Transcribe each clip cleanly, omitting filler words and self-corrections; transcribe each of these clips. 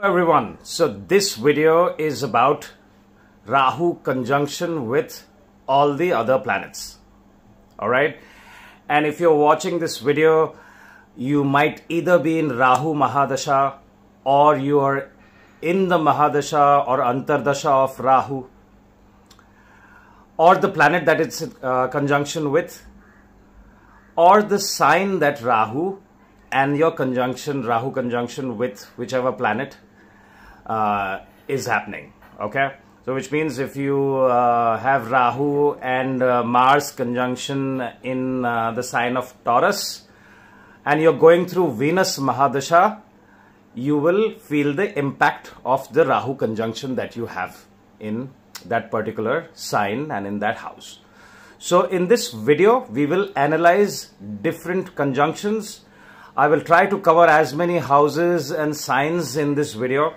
Everyone, so this video is about Rahu conjunction with all the other planets. Alright, and if you're watching this video, you might either be in Rahu Mahadasha or you are in the Mahadasha or Antardasha of Rahu, or the planet that it's conjunction with, or the sign that Rahu and your conjunction, Rahu conjunction with whichever planet is happening. Okay, so which means if you have Rahu and Mars conjunction in the sign of Taurus and you're going through Venus Mahadasha, you will feel the impact of the Rahu conjunction that you have in that particular sign and in that house. So in this video, we will analyze different conjunctions. I will try to cover as many houses and signs in this video.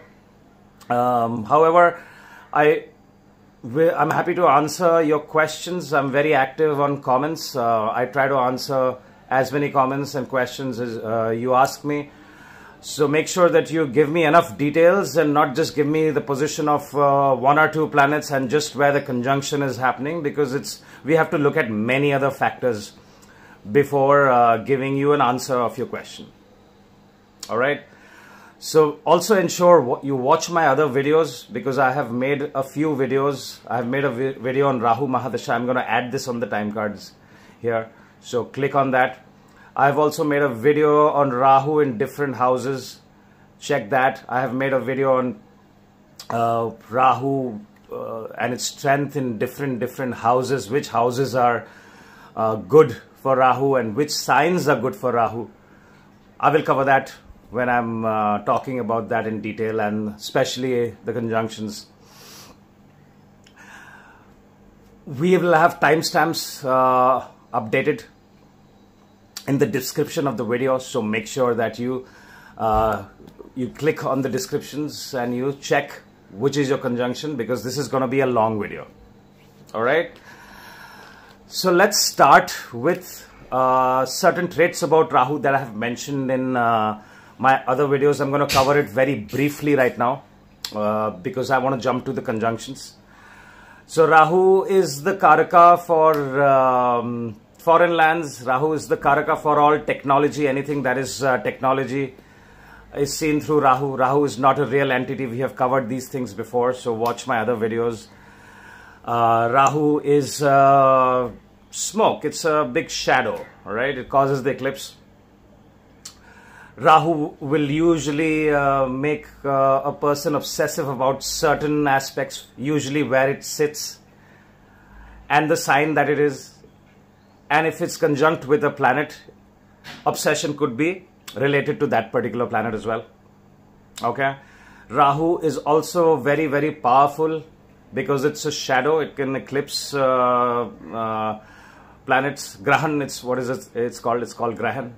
However, I'm happy to answer your questions. I'm very active on comments. I try to answer as many comments and questions as you ask me. So make sure that you give me enough details and not just give me the position of one or two planets and just where the conjunction is happening, because we have to look at many other factors before giving you an answer of your question. All right. So also ensure you watch my other videos, because I have made a few videos. I have made a video on Rahu Mahadasha. I'm going to add this on the time cards here. So click on that. I've also made a video on Rahu in different houses. Check that. I have made a video on Rahu and its strength in different houses, which houses are good for Rahu and which signs are good for Rahu. I will cover that when I'm talking about that in detail, and especially the conjunctions. We will have timestamps updated in the description of the video, so make sure that you click on the descriptions and you check which is your conjunction, because this is going to be a long video. All right, so let's start with certain traits about Rahu that I have mentioned in my other videos. I'm going to cover it very briefly right now because I want to jump to the conjunctions. So Rahu is the Karaka for foreign lands. Rahu is the Karaka for all technology. Anything that is technology is seen through Rahu. Rahu is not a real entity. We have covered these things before, so watch my other videos. Rahu is smoke. It's a big shadow, all right? It causes the eclipse. Rahu will usually make a person obsessive about certain aspects, usually where it sits and the sign that it is. And if it's conjunct with a planet, obsession could be related to that particular planet as well. Okay. Rahu is also very, very powerful because it's a shadow. It can eclipse planets. Grahan, it's called Grahan.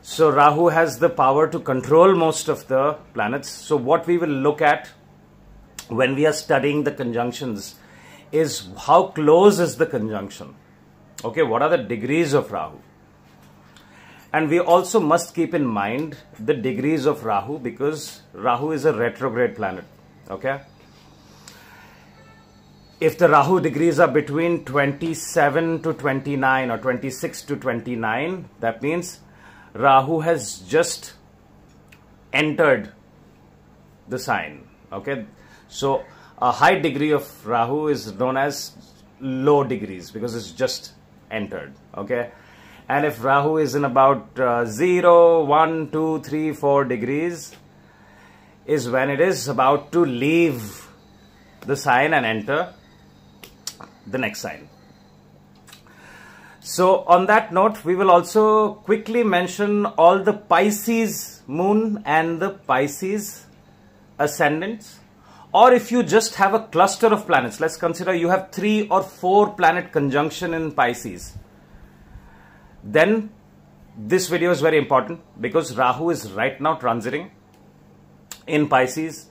So Rahu has the power to control most of the planets. So what we will look at when we are studying the conjunctions is how close is the conjunction. Okay, what are the degrees of Rahu? And we also must keep in mind the degrees of Rahu, because Rahu is a retrograde planet. Okay. If the Rahu degrees are between 27 to 29 or 26 to 29, that means Rahu has just entered the sign. Okay. So a high degree of Rahu is known as low degrees because it's just entered. Okay. And if Rahu is in about 0, 1, 2, 3, 4 degrees is when it is about to leave the sign and enter the next sign. So on that note, we will also quickly mention all the Pisces Moon and the Pisces Ascendants. Or if you just have a cluster of planets, let's consider you have 3 or 4 planet conjunction in Pisces. Then this video is very important because Rahu is right now transiting in Pisces.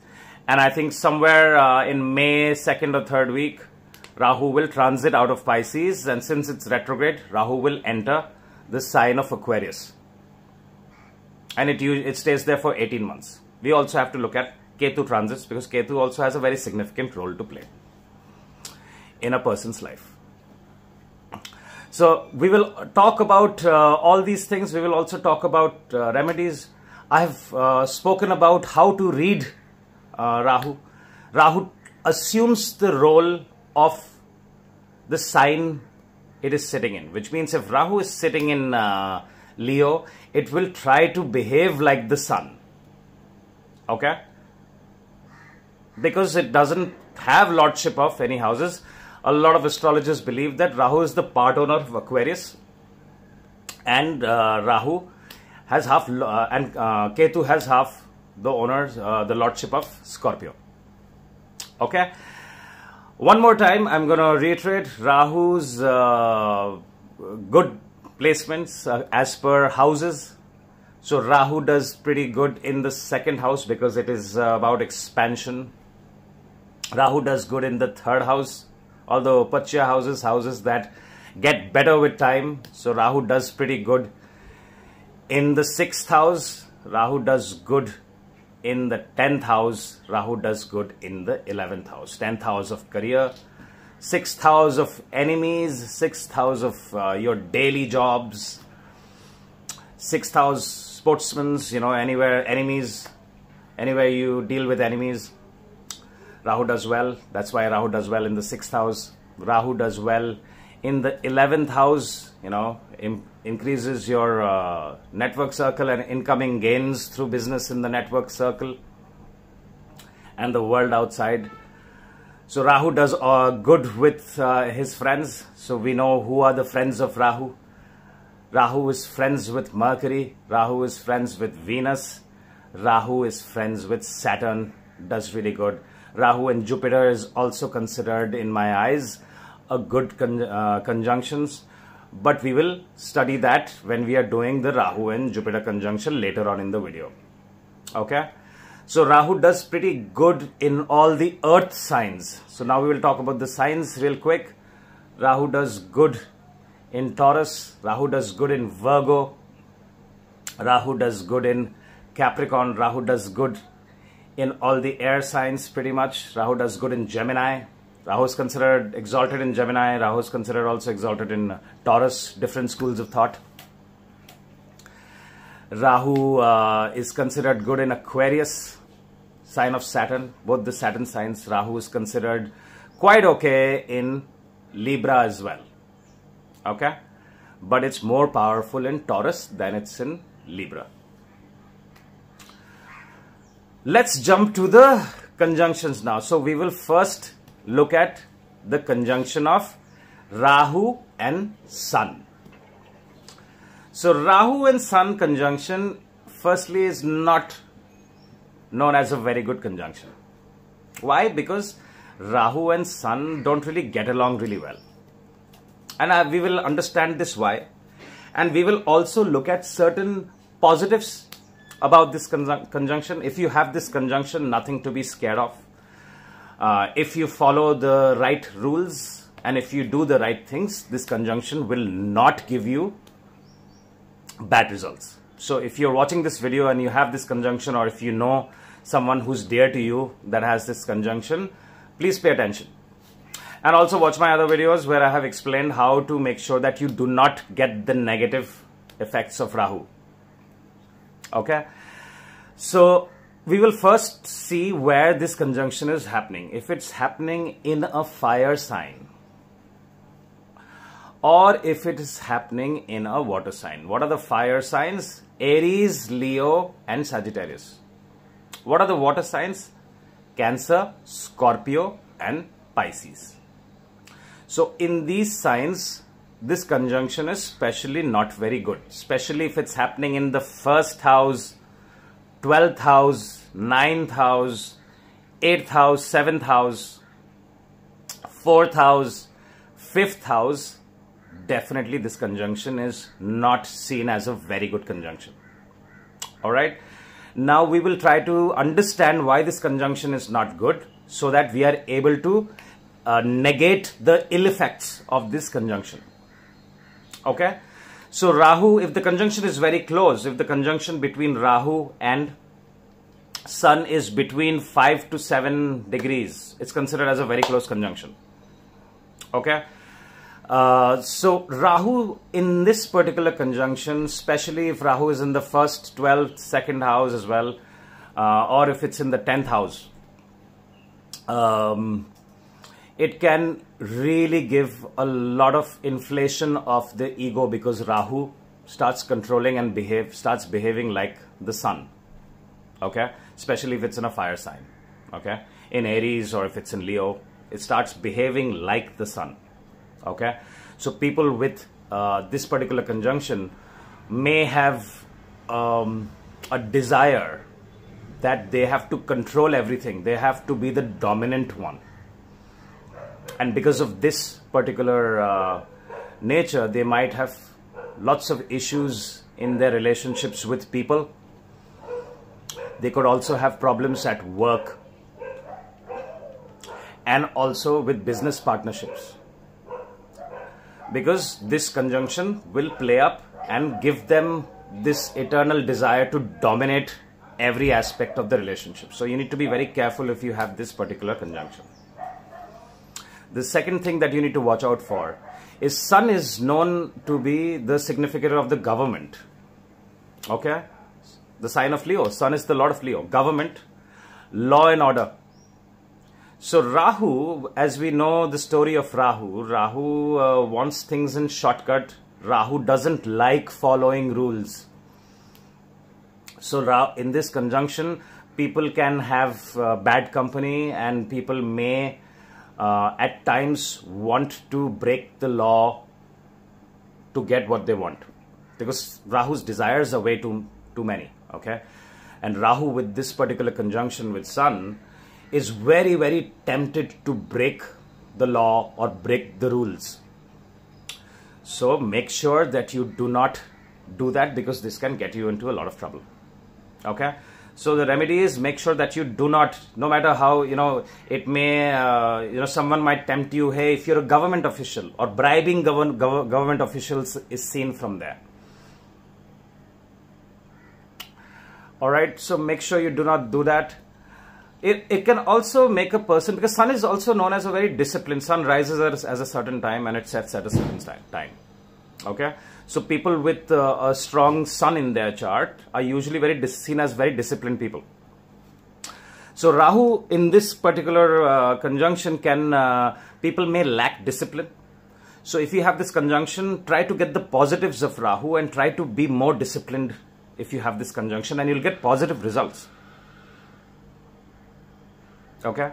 And I think somewhere in May 2nd or 3rd week, Rahu will transit out of Pisces. And since it's retrograde, Rahu will enter the sign of Aquarius. And it stays there for 18 months. We also have to look at Ketu transits, because Ketu also has a very significant role to play in a person's life. So we will talk about all these things. We will also talk about remedies. I have spoken about how to read Rahu. Rahu assumes the role of the sign it is sitting in, which means if Rahu is sitting in Leo, it will try to behave like the sun. Okay? Because it doesn't have lordship of any houses. A lot of astrologers believe that Rahu is the part owner of Aquarius, and Rahu has half, and Ketu has half the owners, the lordship of Scorpio. Okay. One more time, I'm going to reiterate Rahu's good placements as per houses. So Rahu does pretty good in the second house because it is about expansion. Rahu does good in the third house, although Pachya houses that get better with time. So Rahu does pretty good in the 6th house. Rahu does good in the 10th house. Rahu does good in the 11th house. 10th house of career, 6th house of enemies, 6th house of your daily jobs, 6th house sportsmen, you know, anywhere enemies, anywhere you deal with enemies. Rahu does well. That's why Rahu does well in the 6th house. Rahu does well in the 11th house, you know, increases your network circle and incoming gains through business in the network circle and the world outside. So Rahu does good with his friends. So we know who are the friends of Rahu. Rahu is friends with Mercury. Rahu is friends with Venus. Rahu is friends with Saturn. Does really good. Rahu and Jupiter is also considered, in my eyes, a good conjunctions. But we will study that when we are doing the Rahu and Jupiter conjunction later on in the video. Okay. So Rahu does pretty good in all the earth signs. So now we will talk about the signs real quick. Rahu does good in Taurus. Rahu does good in Virgo. Rahu does good in Capricorn. Rahu does good in all the air signs pretty much. Rahu does good in Gemini. Rahu is considered exalted in Gemini. Rahu is considered also exalted in Taurus. Different schools of thought. Rahu is considered good in Aquarius, sign of Saturn. Both the Saturn signs. Rahu is considered quite okay in Libra as well. Okay? But it's more powerful in Taurus than it's in Libra. Let's jump to the conjunctions now. So we will first look at the conjunction of Rahu and Sun. So Rahu and Sun conjunction firstly is not known as a very good conjunction. Why? Because Rahu and Sun don't really get along really well. And we will understand this why. And we will also look at certain positives about this conjunction. If you have this conjunction, nothing to be scared of. If you follow the right rules and if you do the right things, this conjunction will not give you bad results. So if you're watching this video and you have this conjunction, or if you know someone who's dear to you that has this conjunction, please pay attention. And also watch my other videos where I have explained how to make sure that you do not get the negative effects of Rahu. Okay, so we will first see where this conjunction is happening. If it's happening in a fire sign, or if it is happening in a water sign. What are the fire signs? Aries, Leo, and Sagittarius. What are the water signs? Cancer, Scorpio, and Pisces. So in these signs, this conjunction is especially not very good, especially if it's happening in the 1st house, 12th house, 9th house, 8th house, 7th house, 4th house, 5th house. Definitely this conjunction is not seen as a very good conjunction. Alright, now we will try to understand why this conjunction is not good, so that we are able to negate the ill effects of this conjunction. Okay, so Rahu, if the conjunction is very close, if the conjunction between Rahu and Sun is between 5 to 7 degrees. It's considered as a very close conjunction. Okay. So Rahu in this particular conjunction, especially if Rahu is in the first, 12th, second house as well, or if it's in the 10th house, it can really give a lot of inflation of the ego, because Rahu starts controlling and starts behaving like the sun. Okay, especially if it's in a fire sign. Okay, in Aries, or if it's in Leo, it starts behaving like the sun. Okay, so people with this particular conjunction may have a desire that they have to control everything. They have to be the dominant one. And because of this particular nature, they might have lots of issues in their relationships with people. They could also have problems at work and also with business partnerships, because this conjunction will play up and give them this eternal desire to dominate every aspect of the relationship. So you need to be very careful if you have this particular conjunction. The second thing that you need to watch out for is Sun is known to be the significator of the government. Okay? The sign of Leo. Sun is the lord of Leo. Government, law and order. So Rahu, as we know the story of Rahu, Rahu wants things in shortcut. Rahu doesn't like following rules. So in this conjunction, people can have bad company, and people may at times want to break the law to get what they want, because Rahu's desires are way too many. Okay, and Rahu with this particular conjunction with Sun is very, very tempted to break the law or break the rules. So make sure that you do not do that, because this can get you into a lot of trouble. Okay, so the remedy is make sure that you do not, no matter how, it may, someone might tempt you, hey, if you're a government official, or bribing government officials is seen from there. All right, so make sure you do not do that. It can also make a person, because Sun is also known as a very disciplined. Sun rises at a certain time and it sets at a certain time. Okay, so people with a strong Sun in their chart are usually seen as very disciplined people. So Rahu in this particular conjunction people may lack discipline. So if you have this conjunction, try to get the positives of Rahu and try to be more disciplined if you have this conjunction, and you'll get positive results. Okay,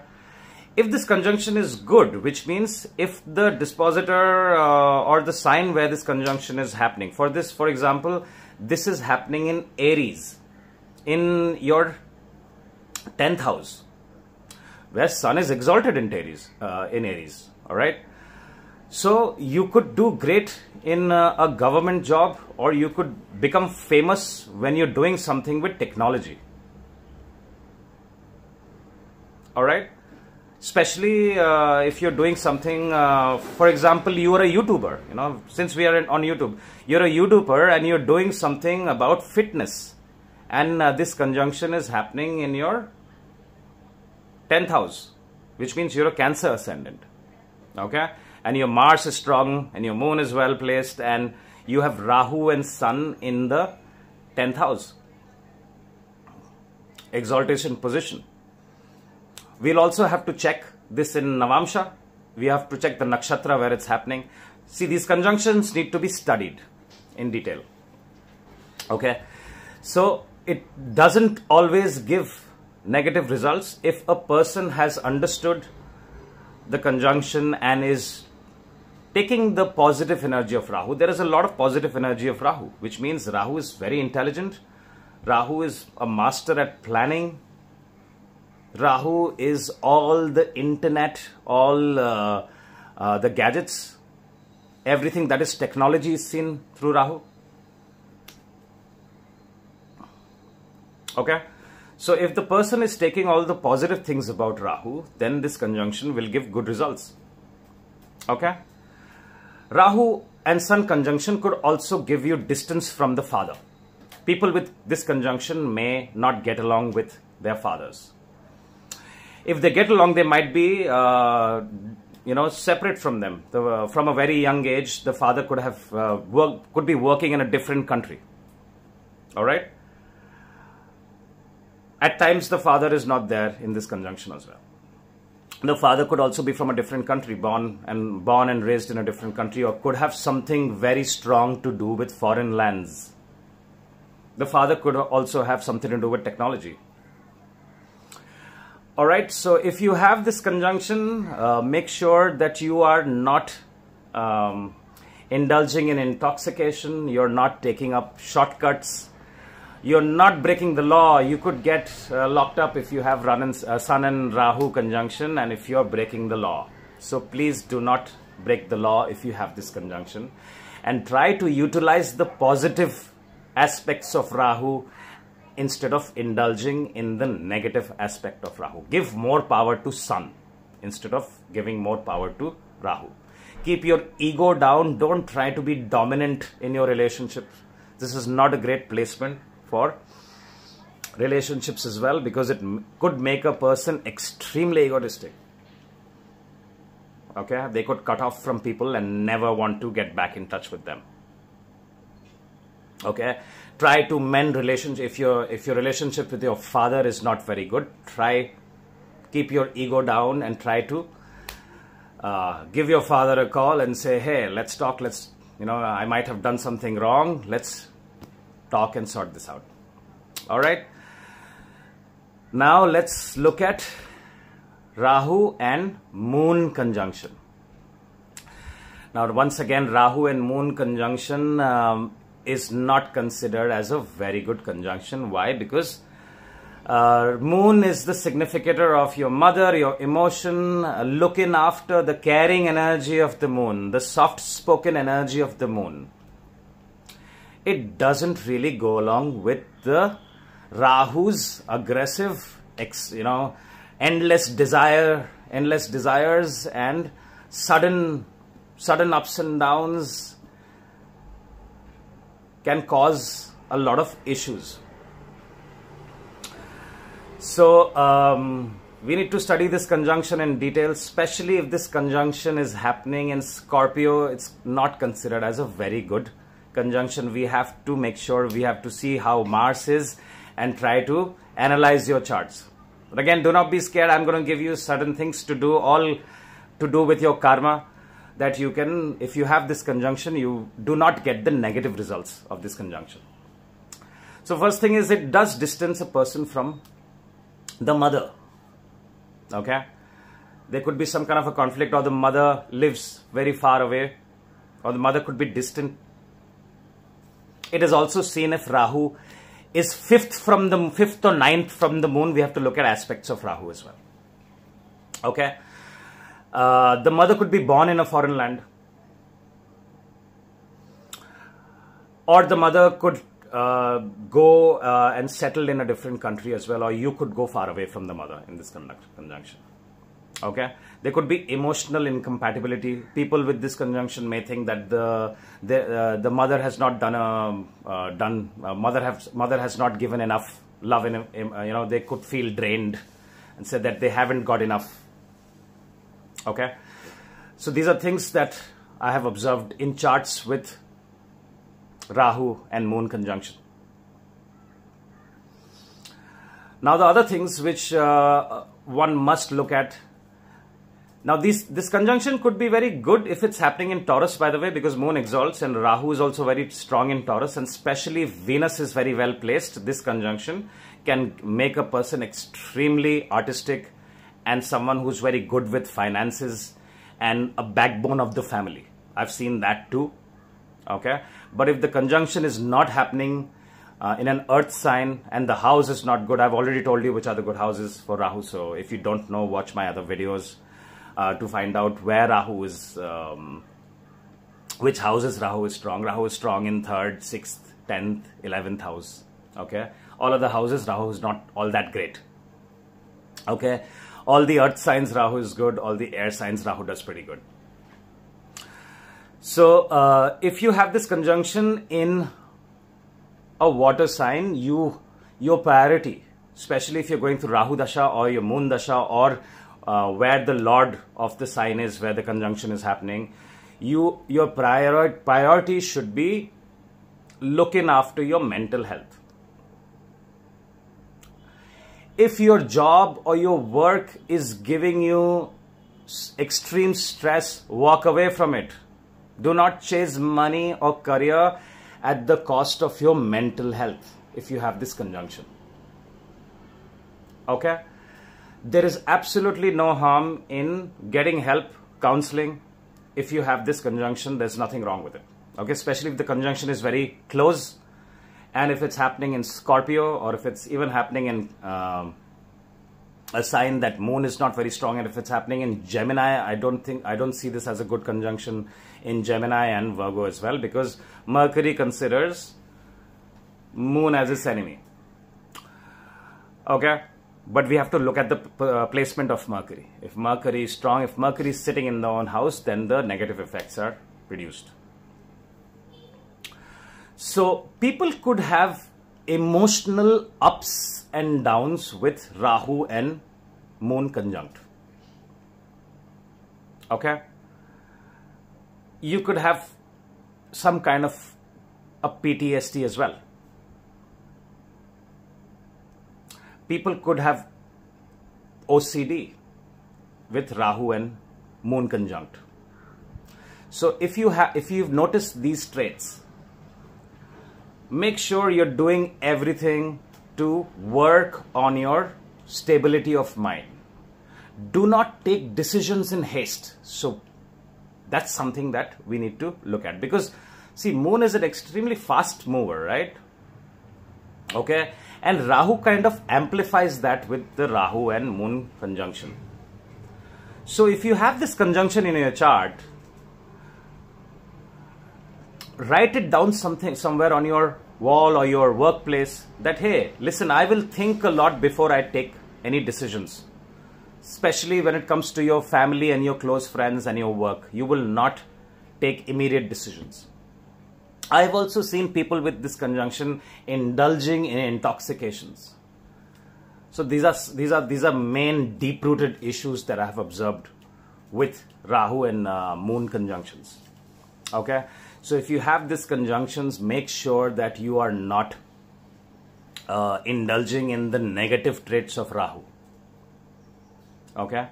if this conjunction is good, which means if the dispositor or the sign where this conjunction is happening, for example, this is happening in Aries, in your 10th house, where Sun is exalted in Aries. All right, so you could do great in a government job, or you could become famous when you're doing something with technology. All right, especially if you're doing something, for example, you are a YouTuber, since we are on YouTube, you're a YouTuber and you're doing something about fitness, and this conjunction is happening in your 10th house, which means you're a Cancer ascendant. Okay, and your Mars is strong and your Moon is well placed, and you have Rahu and Sun in the 10th house, exaltation position. We'll also have to check this in Navamsha. We have to check the nakshatra where it's happening. See, these conjunctions need to be studied in detail. Okay, so it doesn't always give negative results if a person has understood the conjunction and is taking the positive energy of Rahu. There is a lot of positive energy of Rahu, which means Rahu is very intelligent. Rahu is a master at planning. Rahu is all the internet, all the gadgets, everything that is technology is seen through Rahu. Okay, so if the person is taking all the positive things about Rahu, then this conjunction will give good results. Okay, Rahu and Sun conjunction could also give you distance from the father. People with this conjunction may not get along with their fathers. If they get along, they might be, separate from them. From a very young age, the father could have could be working in a different country. All right. At times, the father is not there in this conjunction as well. The father could also be from a different country, born and raised in a different country, or could have something very strong to do with foreign lands. The father could also have something to do with technology. All right, so if you have this conjunction, make sure that you are not indulging in intoxication, you're not taking up shortcuts, you're not breaking the law. You could get locked up if you have Sun and Rahu conjunction and if you're breaking the law. So please do not break the law if you have this conjunction, and try to utilize the positive aspects of Rahu instead of indulging in the negative aspect of Rahu. Give more power to Sun instead of giving more power to Rahu. Keep your ego down. Don't try to be dominant in your relationships. This is not a great placement for relationships as well, because it could make a person extremely egotistic. Okay, they could cut off from people and never want to get back in touch with them. Okay, try to mend relationship. If your relationship with your father is not very good, keep your ego down and try to give your father a call and say, hey, let's talk. I might have done something wrong. Let's talk and sort this out. All right. Now let's look at Rahu and Moon conjunction. Now once again, Rahu and Moon conjunction is not considered as a very good conjunction. Why? Because Moon is the significator of your mother, your emotion, looking after, the caring energy of the Moon, the soft-spoken energy of the Moon. It doesn't really go along with the Rahu's aggressive, endless desires and sudden ups and downs can cause a lot of issues. So we need to study this conjunction in detail, especially if this conjunction is happening in Scorpio. It's not considered as a very good conjunction. We have to make sure, we have to see how Mars is and try to analyze your charts. But again, do not be scared. I'm going to give you certain things to do, all to do with your karma, that you can, if you have this conjunction, you do not get the negative results of this conjunction. So first thing is, it does distance a person from the mother. Okay, there could be some kind of a conflict, or the mother lives very far away, or the mother could be distant. It is also seen if Rahu is fifth or ninth from the Moon. We have to look at aspects of Rahu as well. Okay, the mother could be born in a foreign land, or the mother could go and settle in a different country as well, or you could go far away from the mother in this conjunction. Okay, there could be emotional incompatibility. People with this conjunction may think that the mother has not mother has not given enough love. They could feel drained and say that they haven't got enough. Okay, so these are things that I have observed in charts with Rahu and Moon conjunction. Now the other things which one must look at. Now this conjunction could be very good if it's happening in Taurus, by the way, because Moon exalts and Rahu is also very strong in Taurus, and especially if Venus is very well placed, this conjunction can make a person extremely artistic and someone who's very good with finances and a backbone of the family. I've seen that too. Okay, but if the conjunction is not happening in an earth sign and the house is not good, I've already told you which are the good houses for Rahu. So if you don't know, watch my other videos to find out where Rahu is, which houses Rahu is strong. Rahu is strong in 3rd, 6th, 10th, 11th house. Okay, all of the houses Rahu is not all that great. Okay, all the earth signs Rahu is good, all the air signs Rahu does pretty good. So if you have this conjunction in a water sign, your priority especially if you're going through Rahu Dasha or your Moon Dasha, or where the Lord of the sign is, where the conjunction is happening, your priority should be looking after your mental health. If your job or your work is giving you extreme stress, walk away from it. Do not chase money or career at the cost of your mental health if you have this conjunction. Okay? There is absolutely no harm in getting help, counseling. If you have this conjunction, there's nothing wrong with it. Okay? Especially if the conjunction is very close, and if it's happening in Scorpio, or if it's even happening in a sign that Moon is not very strong, and if it's happening in Gemini, I don't see this as a good conjunction in Gemini and Virgo as well, because Mercury considers Moon as its enemy. Okay, but we have to look at the placement of Mercury. If Mercury is strong, if Mercury is sitting in the own house, then the negative effects are reduced. So people could have emotional ups and downs with Rahu and Moon conjunct. Okay? You could have some kind of a PTSD as well. People could have OCD with Rahu and Moon conjunct. So if you've noticed these traits, make sure you're doing everything to work on your stability of mind. Do not take decisions in haste. So that's something that we need to look at, because see, Moon is an extremely fast mover, right? Okay, and Rahu kind of amplifies that with the Rahu and Moon conjunction. So if you have this conjunction in your chart, write it down somewhere on your wall or your workplace that, hey, listen, I will think a lot before I take any decisions, especially when it comes to your family and your close friends and your work. You will not take immediate decisions. I've also seen people with this conjunction indulging in intoxications. So these are main deep-rooted issues that I have observed with Rahu and Moon conjunctions. Okay, so if you have these conjunctions, make sure that you are not indulging in the negative traits of Rahu. Okay.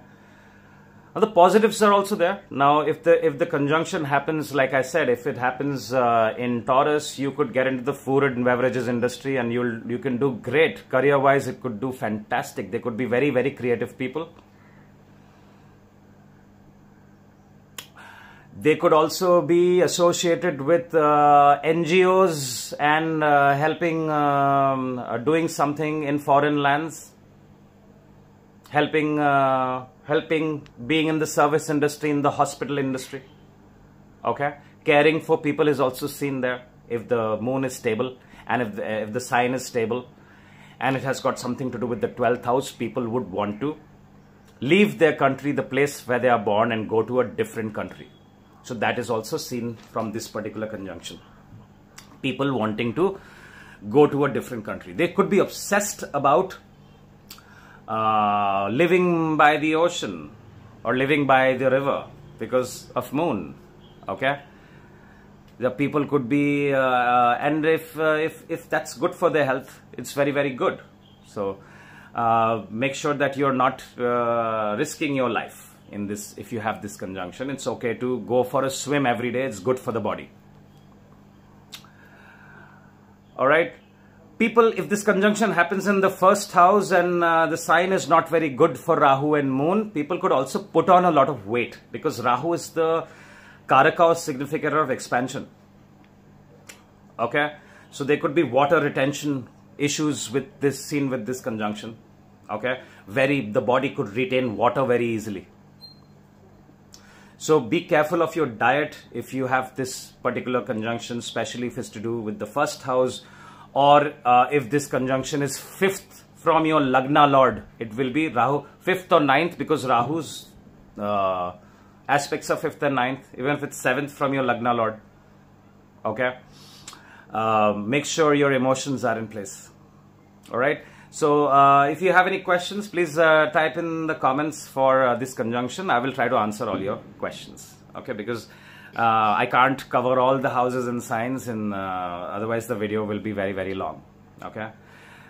Now the positives are also there. Now, if the conjunction happens, like I said, if it happens in Taurus, you could get into the food and beverages industry, and you can do great career-wise. It could do fantastic. They could be very, very creative people. They could also be associated with NGOs and helping, doing something in foreign lands, helping being in the service industry, in the hospital industry. Okay, caring for people is also seen there if the Moon is stable, and if the sign is stable, and it has got something to do with the 12th house. People would want to leave their country, the place where they are born, and go to a different country. So that is also seen from this particular conjunction. People wanting to go to a different country. They could be obsessed about living by the ocean or living by the river because of Moon. Okay, the people could be, and if that's good for their health, it's very, very good. So make sure that you're not risking your life in this. If you have this conjunction, it's okay to go for a swim every day. It's good for the body. All right. People, if this conjunction happens in the first house and the sign is not very good for Rahu and Moon, people could also put on a lot of weight, because Rahu is the Karaka or significator of expansion. Okay, so there could be water retention issues with this, seen with this conjunction. Okay, the body could retain water very easily. So be careful of your diet if you have this particular conjunction, especially if it's to do with the first house, or if this conjunction is 5th from your Lagna Lord. It will be Rahu 5th or 9th, because Rahu's aspects are 5th and 9th, even if it's 7th from your Lagna Lord. Okay, make sure your emotions are in place. All right. So if you have any questions, please type in the comments for this conjunction. I will try to answer all your questions. Okay, because I can't cover all the houses and signs, and otherwise the video will be very, very long. Okay.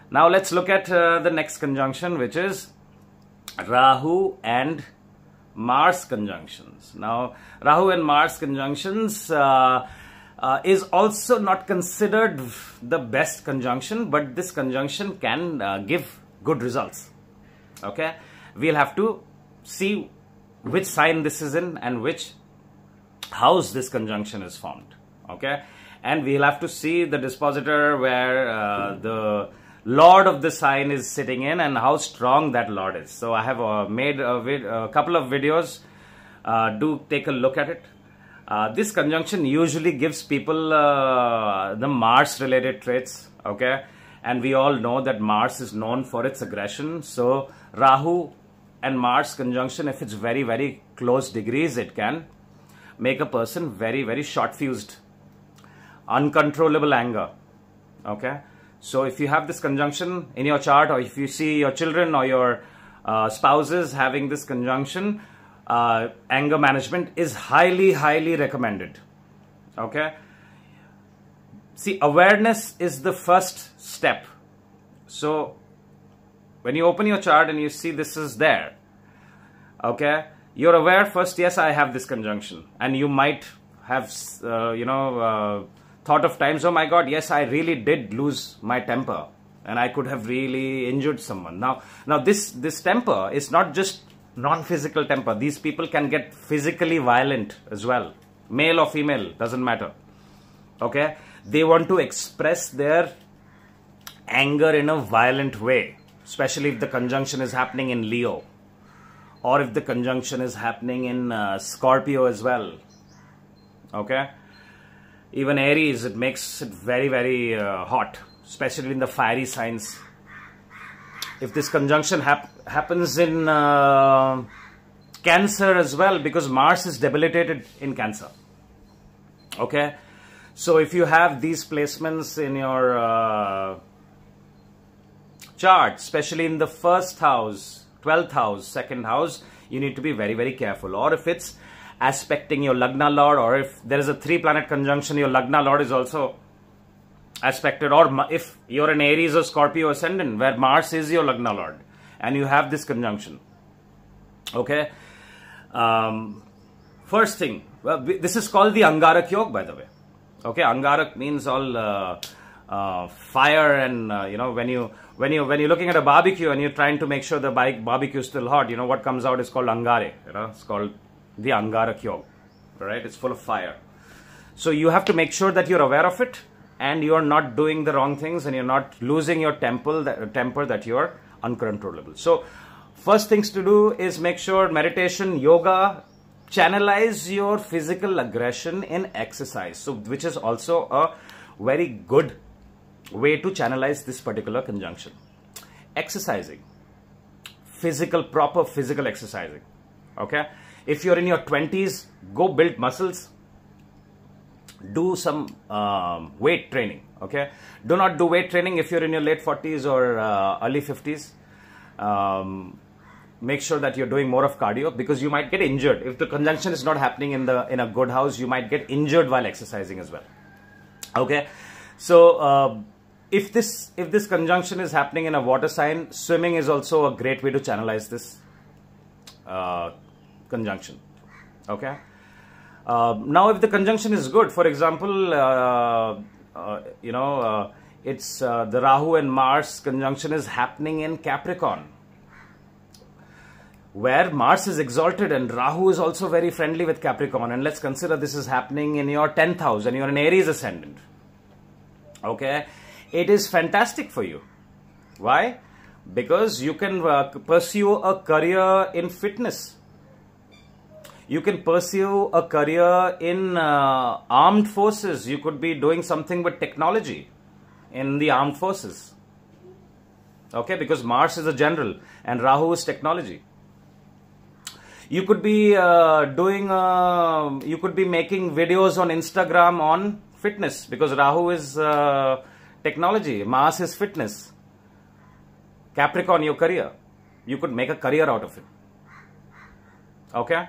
Now let's look at the next conjunction, which is Rahu and Mars conjunctions. Now, Rahu and Mars conjunctions is also not considered the best conjunction, but this conjunction can give good results. Okay, we'll have to see which sign this is in and which house this conjunction is formed. Okay, and we'll have to see the dispositor where the Lord of the sign is sitting in and how strong that Lord is. So I have made a couple of videos. Do take a look at it. This conjunction usually gives people the Mars related traits. Okay, and we all know that Mars is known for its aggression. So Rahu and Mars conjunction, if it's very, very close degrees, it can make a person very, very short-fused, uncontrollable anger. Okay, so if you have this conjunction in your chart, or if you see your children or your spouses having this conjunction, anger management is highly, highly recommended. Okay, see, awareness is the first step. So when you open your chart and you see this is there, okay, you're aware first, yes, I have this conjunction, and you might have thought of times, oh my God, yes, I really did lose my temper and I could have really injured someone. Now this temper is not just non-physical temper. These people can get physically violent as well. Male or female, doesn't matter. Okay, they want to express their anger in a violent way, especially if the conjunction is happening in Leo, or if the conjunction is happening in Scorpio as well. Okay, even Aries, it makes it very, very hot, especially in the fiery signs. If this conjunction happens in Cancer as well, because Mars is debilitated in Cancer. Okay, so if you have these placements in your chart, especially in the first house, 12th house, second house, you need to be very, very careful. Or if it's aspecting your Lagna Lord, or if there is a 3-planet conjunction, your Lagna Lord is also aspected, or if you're an Aries or Scorpio ascendant where Mars is your Lagna Lord and you have this conjunction. Okay, first thing, well, this is called the Angarak Yoga, by the way. Okay, Angarak means all fire, and when you're looking at a barbecue and you're trying to make sure the barbecue is still hot, what comes out is called Angare. It's called the Angarak Yoga. Right? It's full of fire. So you have to make sure that you're aware of it, and you're not doing the wrong things, and you're not losing your temper that you're uncontrollable. So first things to do is make sure meditation, yoga, channelize your physical aggression in exercise. So which is also a very good way to channelize this particular conjunction. Exercising, proper physical exercising. Okay, if you're in your 20s, go build muscles. Do some weight training. Okay, do not do weight training if you're in your late 40s or early 50s. Make sure that you're doing more of cardio, because you might get injured if the conjunction is not happening in a good house. You might get injured while exercising as well. Okay, so if this conjunction is happening in a water sign, swimming is also a great way to channelize this conjunction. Okay. Now, if the conjunction is good, for example, it's the Rahu and Mars conjunction is happening in Capricorn, where Mars is exalted and Rahu is also very friendly with Capricorn. And let's consider this is happening in your 10th house and you're an Aries ascendant. Okay, it is fantastic for you. Why? Because you can pursue a career in fitness. You can pursue a career in armed forces. You could be doing something with technology in the armed forces. Okay, because Mars is a general and Rahu is technology. You could be making videos on Instagram on fitness, because Rahu is technology, Mars is fitness. Capricorn, your career. You could make a career out of it. Okay.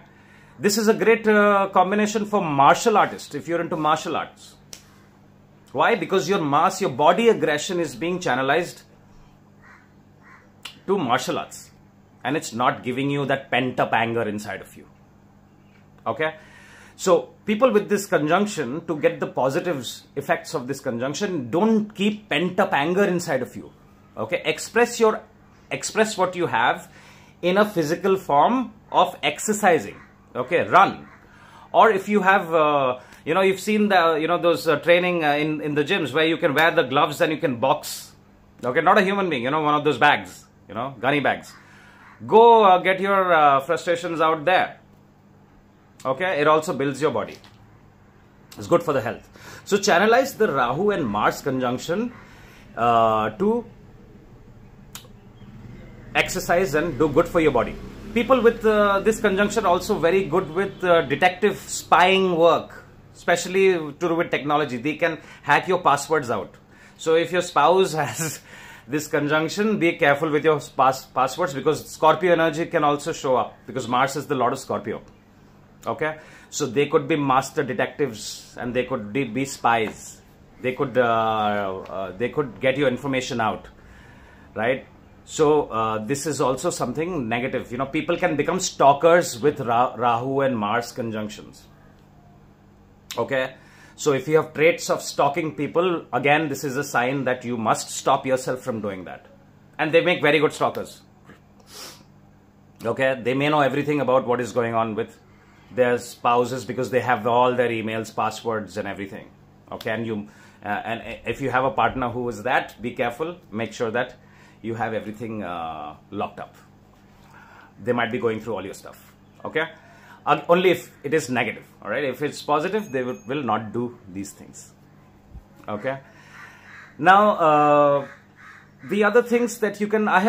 This is a great combination for martial artists, if you're into martial arts. Why? Because your mass, your body aggression is being channelized to martial arts. And it's not giving you that pent-up anger inside of you. Okay? So, people with this conjunction, to get the positive effects of this conjunction, don't keep pent-up anger inside of you. Okay? Express what you have in a physical form of exercising. Okay? Run. Or if you have, you've seen the, those training in the gyms where you can wear the gloves and you can box. Okay? Not a human being, one of those bags, gunny bags. Go get your frustrations out there. Okay, it also builds your body. It's good for the health. So channelize the Rahu and Mars conjunction to exercise and do good for your body. People with this conjunction also very good with detective spying work, especially to do with technology. They can hack your passwords out. So if your spouse has this conjunction, be careful with your passwords, because Scorpio energy can also show up, because Mars is the lord of Scorpio. Okay, so they could be master detectives and they could be spies. They could get your information out, right? So this is also something negative. People can become stalkers with Rahu and Mars conjunctions. Okay, so if you have traits of stalking people, again, this is a sign that you must stop yourself from doing that. And they make very good stalkers. Okay, they may know everything about what is going on with their spouses because they have all their emails, passwords and everything. Okay, and if you have a partner who is that, be careful. Make sure that you have everything locked up. They might be going through all your stuff. Okay, only if it is negative. All right, if it's positive, they will not do these things. Okay. Now the other things that you can, I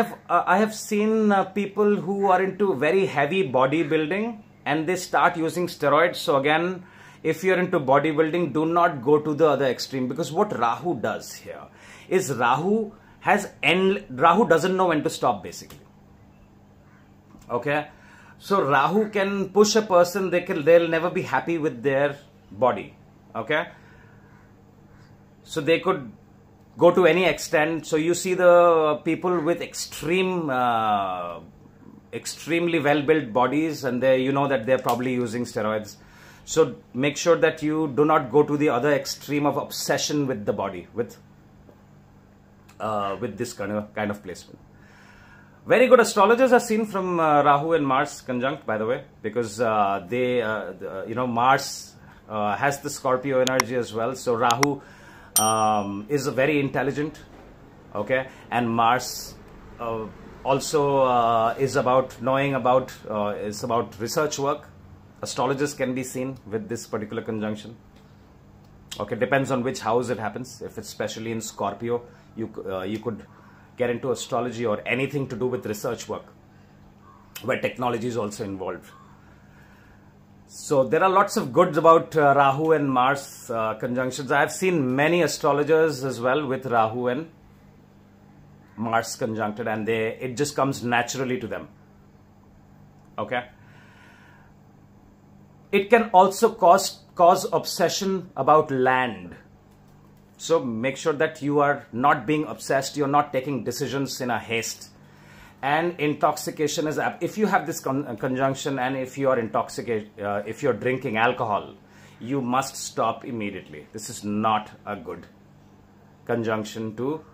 have seen people who are into very heavy bodybuilding and they start using steroids. So again, if you're into bodybuilding, do not go to the other extreme, because what Rahu does here is Rahu doesn't know when to stop, basically. Okay, so Rahu can push a person. They'll never be happy with their body. Okay, so they could go to any extent. So you see the people with extremely well-built bodies, and you know that they're probably using steroids. So make sure that you do not go to the other extreme of obsession with the body, with this kind of placement. Very good astrologers are seen from Rahu and Mars conjunct, by the way, because Mars has the Scorpio energy as well. So Rahu is very intelligent, okay, and Mars also is about is about research work. Astrologers can be seen with this particular conjunction. Okay, depends on which house it happens. If it's especially in Scorpio, you could get into astrology or anything to do with research work, where technology is also involved. So there are lots of goods about Rahu and Mars conjunctions. I have seen many astrologers as well with Rahu and Mars conjuncted, and it just comes naturally to them. Okay. It can also cause obsession about land. So make sure that you are not being obsessed. You're not taking decisions in a haste. And intoxication is, if you have this conjunction, and if you are intoxicated, if you're drinking alcohol, you must stop immediately. This is not a good conjunction to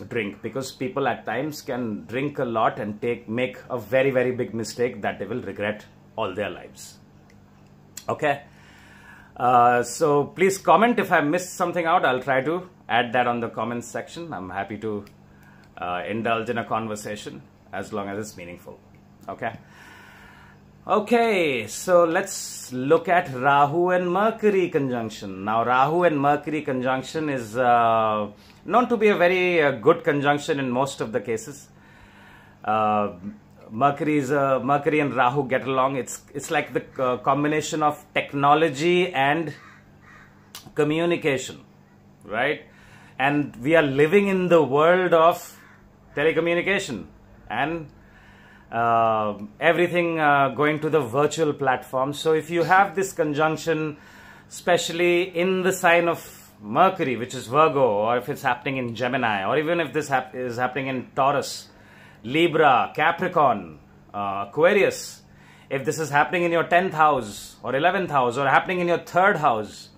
drink, because people at times can drink a lot and make a very, very big mistake that they will regret all their lives. Okay. So please comment if I missed something out. I'll try to add that on the comments section. I'm happy to indulge in a conversation as long as it's meaningful. Okay. Okay, so let's look at Rahu and Mercury conjunction. Now, Rahu and Mercury conjunction is known to be a very good conjunction in most of the cases. Mercury and Rahu get along. It's like the combination of technology and communication, right? And we are living in the world of telecommunication, and everything going to the virtual platform. So if you have this conjunction, especially in the sign of Mercury, which is Virgo, or if it's happening in Gemini, or even if this is happening in Taurus, Libra, Capricorn, Aquarius, if this is happening in your 10th house or 11th house, or happening in your 3rd house,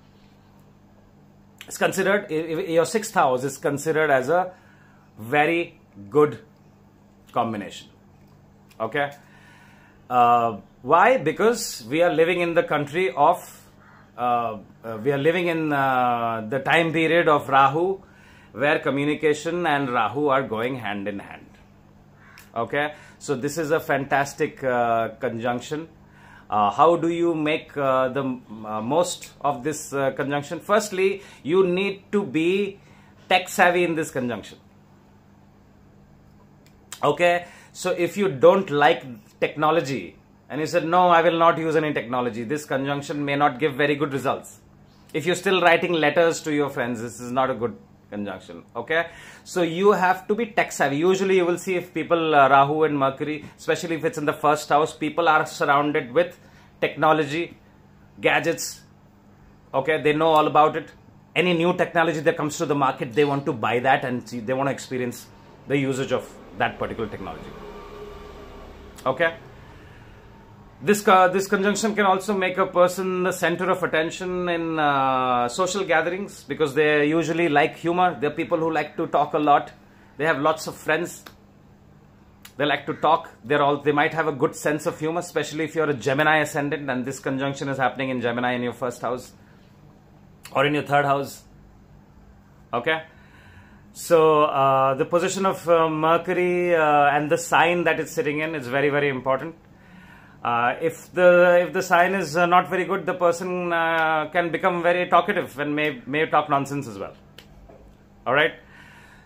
it's considered, your 6th house is considered as a very good combination. Okay? Why? Because we are living in the country of we are living in the time period of Rahu, where communication and Rahu are going hand in hand. Okay, so this is a fantastic conjunction. How do you make the most of this conjunction? Firstly, you need to be tech savvy in this conjunction. Okay, so if you don't like technology, and you said, no, I will not use any technology, this conjunction may not give very good results. If you're still writing letters to your friends, this is not a good conjunction. Okay, so you have to be tech savvy. Usually you will see, if people Rahu and Mercury, especially if it's in the 1st house, people are surrounded with technology, gadgets. Okay, they know all about it. Any new technology that comes to the market, they want to buy that, and see, they want to experience the usage of that particular technology. Okay, this conjunction can also make a person the center of attention in social gatherings, because they usually like humor. They're people who like to talk a lot. They have lots of friends. They like to talk. They might have a good sense of humor, especially if you're a Gemini ascendant and this conjunction is happening in Gemini in your 1st house or in your 3rd house. Okay, so the position of Mercury and the sign that it's sitting in is very, very important. If the sign is not very good, the person can become very talkative and may talk nonsense as well. All right.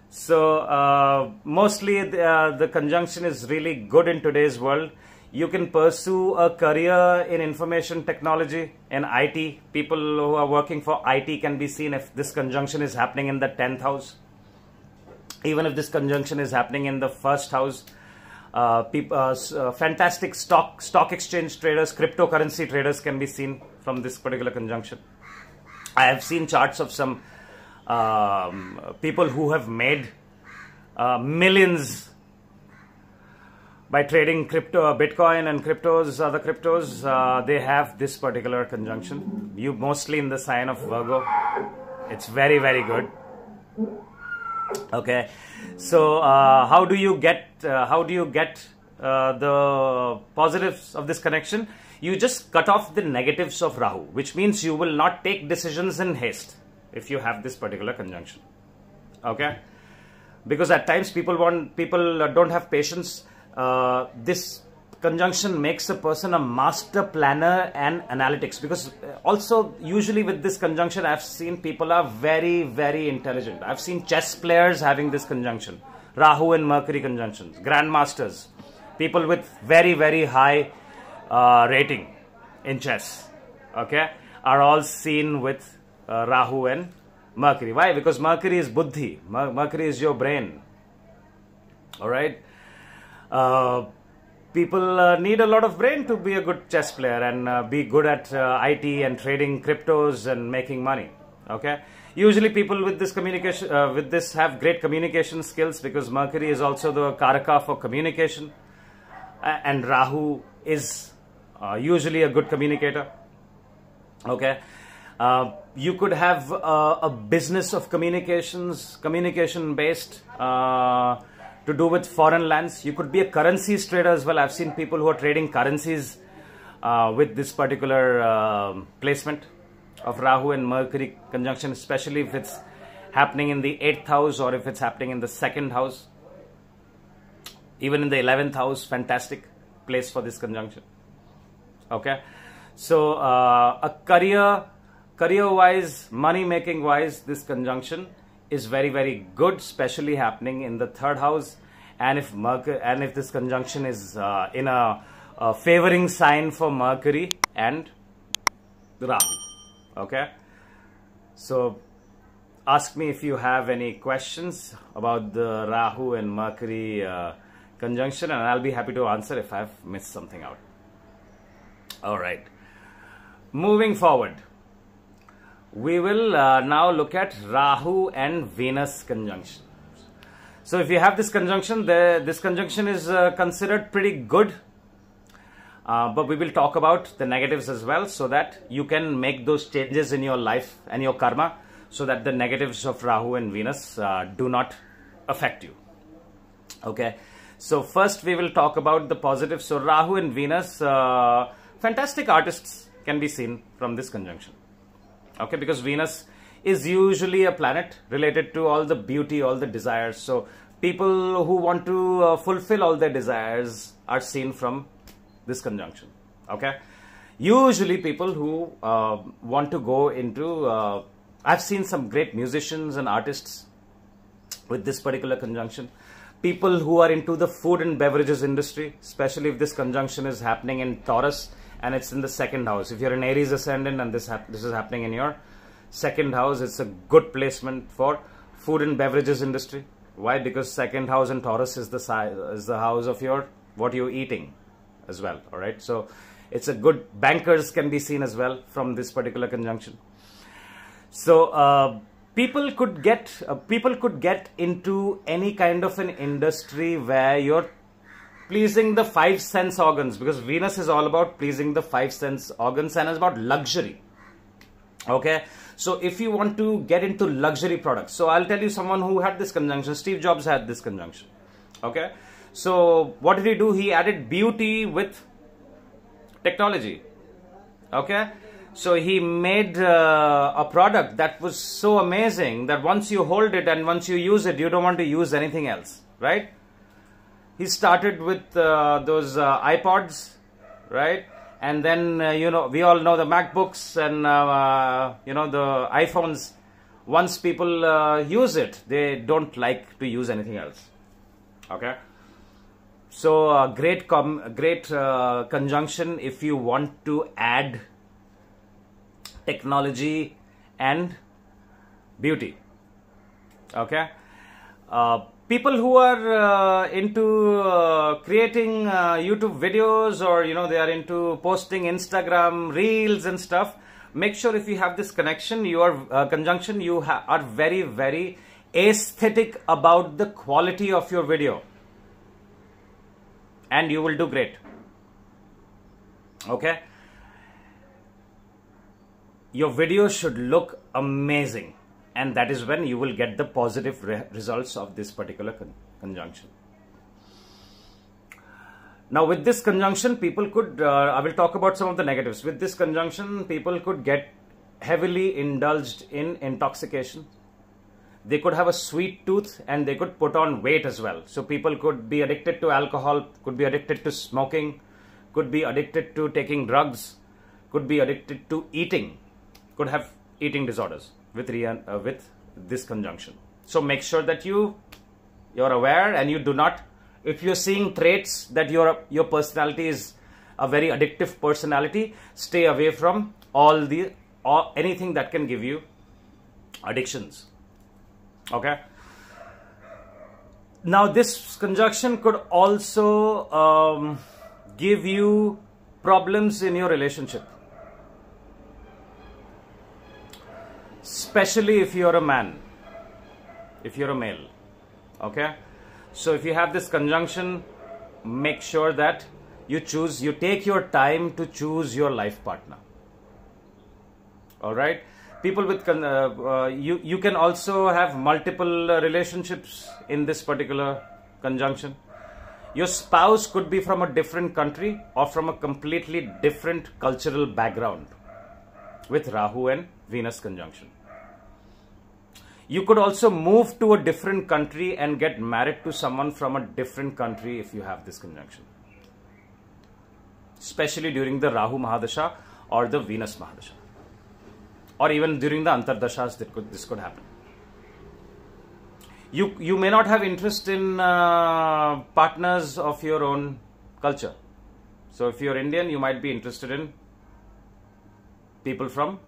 So mostly the conjunction is really good in today's world. You can pursue a career in information technology and IT. People who are working for IT can be seen if this conjunction is happening in the 10th house. Even if this conjunction is happening in the 1st house. Fantastic stock exchange traders, cryptocurrency traders can be seen from this particular conjunction. I have seen charts of some people who have made millions by trading Bitcoin and other cryptos. They have this particular conjunction. You mostly in the sign of Virgo. It's very, very good. Okay, so how do you get the positives of this connection? You just cut off the negatives of Rahu, which means you will not take decisions in haste if you have this particular conjunction. Okay, because at times people don't have patience. This conjunction makes a person a master planner and analytics, because also usually with this conjunction I've seen people are very, very intelligent. I've seen chess players having this conjunction, Rahu and Mercury conjunctions, grandmasters, people with very, very high rating in chess, okay, are all seen with Rahu and Mercury. Why? Because Mercury is buddhi, Mercury is your brain. All right. People need a lot of brain to be a good chess player and be good at IT and trading cryptos and making money. Okay. Usually people with this communication, have great communication skills, because Mercury is also the Karaka for communication, and Rahu is usually a good communicator. Okay. You could have a business of communication based, to do with foreign lands. You could be a currencies trader as well. I've seen people who are trading currencies with this particular placement of Rahu and Mercury conjunction, especially if it's happening in the 8th house or if it's happening in the 2nd house. Even in the 11th house, fantastic place for this conjunction. Okay, so a career-wise, money-making wise, this conjunction is very, very good, especially happening in the 3rd house. And if this conjunction is in a favoring sign for Mercury and Rahu. Okay, so ask me if you have any questions about the Rahu and Mercury conjunction, and I'll be happy to answer if I've missed something out. All right. Moving forward, we will now look at Rahu and Venus conjunction. So if you have this conjunction, this conjunction is considered pretty good. But we will talk about the negatives as well, so that you can make those changes in your life and your karma, so that the negatives of Rahu and Venus do not affect you. Okay. So first we will talk about the positives. So Rahu and Venus, fantastic artists can be seen from this conjunction. Okay, because Venus is usually a planet related to all the beauty, all the desires. So people who want to fulfill all their desires are seen from this conjunction. Okay, usually people who want to go into I've seen some great musicians and artists with this particular conjunction. People who are into the food and beverages industry, especially if this conjunction is happening in Taurus and it's in the second house. If you're an Aries ascendant and this is happening in your second house, it's a good placement for food and beverages industry. Why? Because second house in Taurus is the house of your what you're eating as well. All right, so it's a good, bankers can be seen as well from this particular conjunction. So people could get into any kind of an industry where you're pleasing the five sense organs, because Venus is all about pleasing the five sense organs and is about luxury. Okay, so if you want to get into luxury products, so I'll tell you someone who had this conjunction. Steve Jobs had this conjunction. Okay, so what did he do? He added beauty with technology. Okay, so he made a product that was so amazing that once you hold it and once you use it, you don't want to use anything else, right? He started with those iPods, right? And then, you know, we all know the MacBooks and, you know, the iPhones. Once people use it, they don't like to use anything else. Okay. So, great conjunction if you want to add technology and beauty. Okay. People who are into creating YouTube videos, or you know, they are into posting Instagram reels and stuff, make sure if you have this connection, your conjunction, you are very, very aesthetic about the quality of your video, and you will do great. Okay, your video should look amazing, and that is when you will get the positive results of this particular conjunction. Now with this conjunction, people could, I will talk about some of the negatives. With this conjunction, people could get heavily indulged in intoxication. They could have a sweet tooth and they could put on weight as well. So people could be addicted to alcohol, could be addicted to smoking, could be addicted to taking drugs, could be addicted to eating, could have eating disorders with this conjunction. So make sure that you're aware, and you do not, if you're seeing traits that your personality is a very addictive personality, stay away from anything that can give you addictions. Okay. Now this conjunction could also give you problems in your relationship, especially if you're a man, if you're a male. Okay, so if you have this conjunction, make sure that you take your time to choose your life partner. All right, people with you can also have multiple relationships in this particular conjunction. Your spouse could be from a different country or from a completely different cultural background with Rahu and Venus conjunction. You could also move to a different country and get married to someone from a different country if you have this conjunction, especially during the Rahu Mahadasha or the Venus Mahadasha, or even during the Antardashas. This could happen. You may not have interest in partners of your own culture. So if you're Indian, you might be interested in people from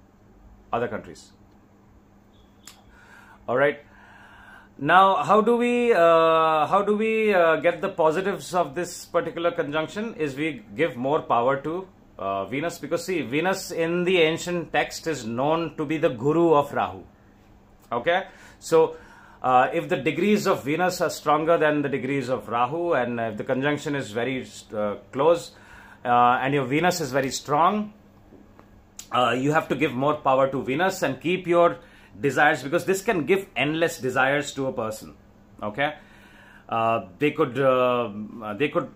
other countries. All right. Now, how do we get the positives of this particular conjunction? Is we give more power to Venus, because see, Venus in the ancient text is known to be the guru of Rahu. Okay, so if the degrees of Venus are stronger than the degrees of Rahu, and if the conjunction is very close, and your Venus is very strong, you have to give more power to Venus and keep your desires, because this can give endless desires to a person. Okay, they could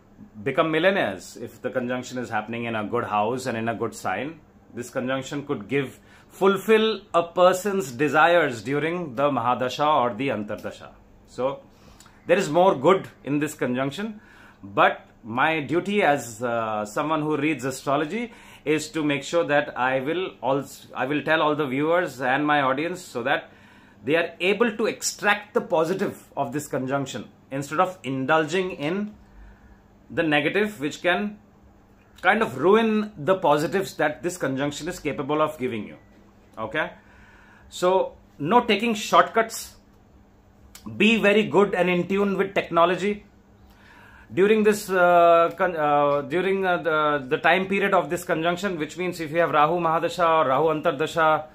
become millionaires if the conjunction is happening in a good house and in a good sign. This conjunction could fulfill a person's desires during the Mahadasha or the Antardasha. So there is more good in this conjunction, but my duty as someone who reads astrology is to make sure that I will tell all the viewers and my audience, so that they are able to extract the positive of this conjunction instead of indulging in the negative, which can kind of ruin the positives that this conjunction is capable of giving you. Okay, so no taking shortcuts. Be very good and in tune with technology during this the time period of this conjunction, which means if you have Rahu Mahadasha or Rahu Antardasha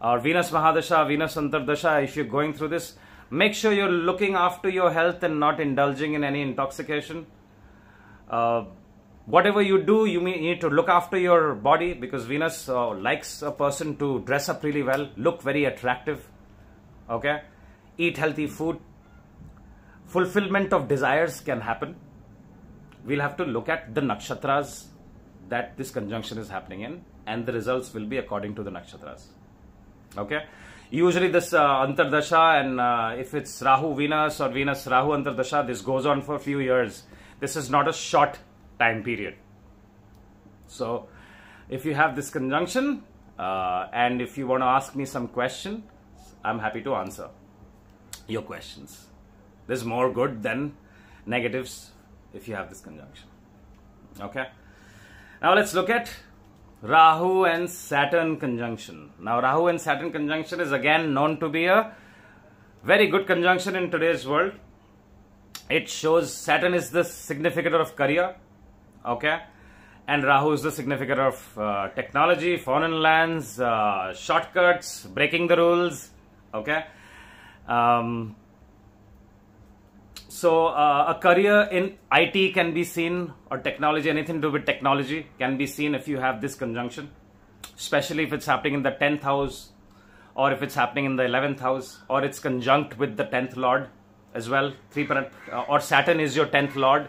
or Venus Mahadasha, Venus Antardasha, if you're going through this, make sure you're looking after your health and not indulging in any intoxication. Whatever you do, you need to look after your body, because Venus likes a person to dress up really well, look very attractive. Okay, eat healthy food. Fulfillment of desires can happen. We'll have to look at the nakshatras that this conjunction is happening in, and the results will be according to the nakshatras. Okay, usually this Antardasha, and if it's Rahu Venus or Venus Rahu Antardasha, this goes on for a few years. This is not a short time period. So if you have this conjunction and if you want to ask me some question, I'm happy to answer your questions. There's more good than negatives if you have this conjunction. Okay, now let's look at Rahu and Saturn conjunction. Now Rahu and Saturn conjunction is again known to be a very good conjunction in today's world. It shows Saturn is the significator of career, okay, and Rahu is the significator of technology, foreign lands, shortcuts, breaking the rules, okay. So a career in IT can be seen, or technology, anything to do with technology can be seen if you have this conjunction, especially if it's happening in the 10th house, or if it's happening in the 11th house, or it's conjunct with the 10th lord as well. Or Saturn is your 10th lord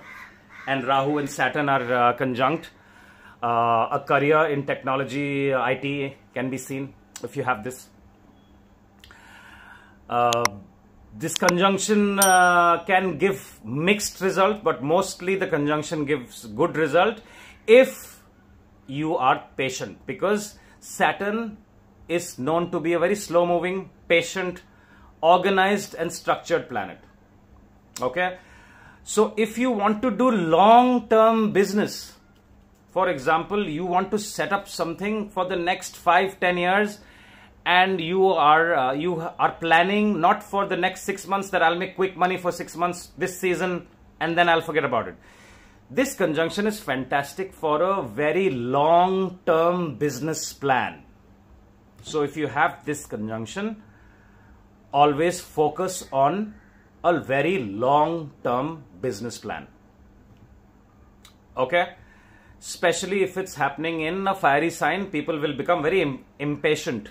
and Rahu and Saturn are conjunct. A career in technology, IT can be seen if you have this. This conjunction can give mixed result, but mostly the conjunction gives good result if you are patient, because Saturn is known to be a very slow moving, patient, organized and structured planet. Okay, so if you want to do long term business, for example, you want to set up something for the next 5-10 years, and you are planning not for the next 6 months that I'll make quick money for 6 months this season and then I'll forget about it. This conjunction is fantastic for a very long term business plan. So if you have this conjunction, always focus on a very long term business plan. Okay, especially if it's happening in a fiery sign, people will become very impatient.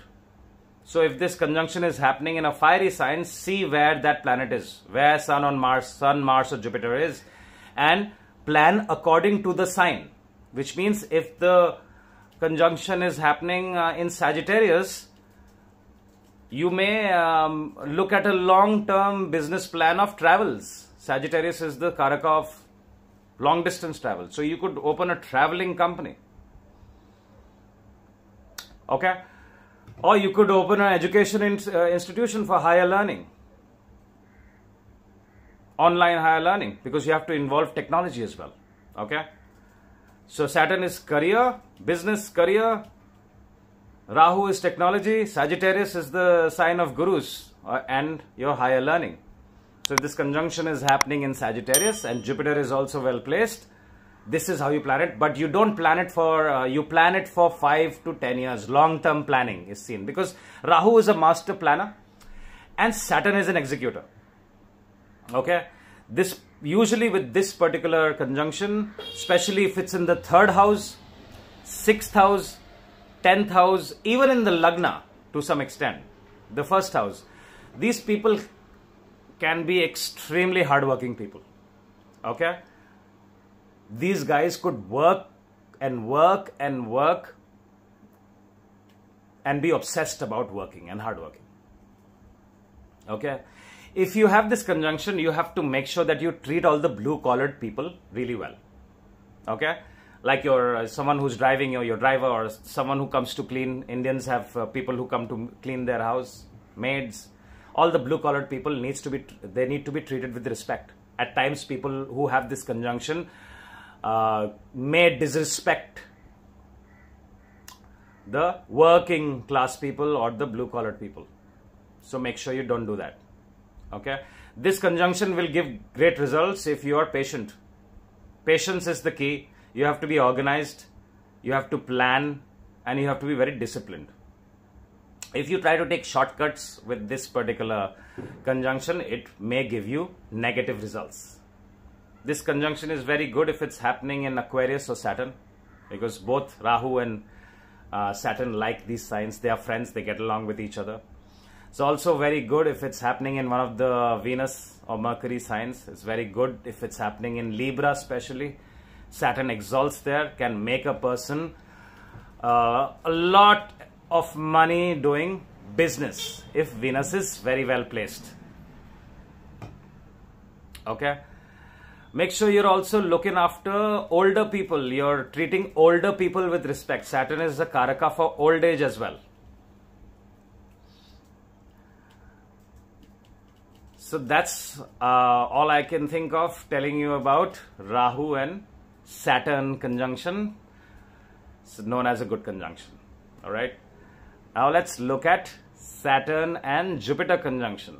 So if this conjunction is happening in a fiery sign, see where that planet is, where Sun, Mars or Jupiter is, and plan according to the sign. Which means if the conjunction is happening in Sagittarius, you may look at a long-term business plan of travels. Sagittarius is the Karaka of long-distance travel. So you could open a traveling company. Okay? Or you could open an education institution for higher learning. Online higher learning, because you have to involve technology as well. Okay? So Saturn is career, business, career. Rahu is technology. Sagittarius is the sign of gurus. and your higher learning. So if this conjunction is happening in Sagittarius and Jupiter is also well placed, this is how you plan it. But you don't plan it for, you plan it for 5 to 10 years. Long-term planning is seen, because Rahu is a master planner and Saturn is an executor. Okay, this usually with this particular conjunction, especially if it's in the 3rd house, 6th house, 10th house, even in the Lagna to some extent, the 1st house, these people can be extremely hardworking people. Okay, these guys could work and work and work and be obsessed about working and hardworking. Okay, if you have this conjunction, you have to make sure that you treat all the blue-collared people really well. Okay, like your someone who's driving, your driver, or someone who comes to clean. Indians have people who come to clean their house, maids. All the blue-collared people need to be treated with respect. At times, people who have this conjunction may disrespect the working class people or the blue-collared people. So make sure you don't do that. Okay, this conjunction will give great results if you are patient. Patience is the key. You have to be organized, you have to plan, and you have to be very disciplined. If you try to take shortcuts with this particular conjunction, it may give you negative results. This conjunction is very good if it's happening in Aquarius or Saturn, because both Rahu and Saturn like these signs. They are friends, they get along with each other. It's also very good if it's happening in one of the Venus or Mercury signs. It's very good if it's happening in Libra especially. Saturn exalts there, can make a person a lot of money doing business if Venus is very well placed. Okay, make sure you're also looking after older people. You're treating older people with respect. Saturn is a karaka for old age as well. So that's all I can think of telling you about Rahu and Saturn conjunction. It's known as a good conjunction. All right, now let's look at Saturn and Jupiter conjunction.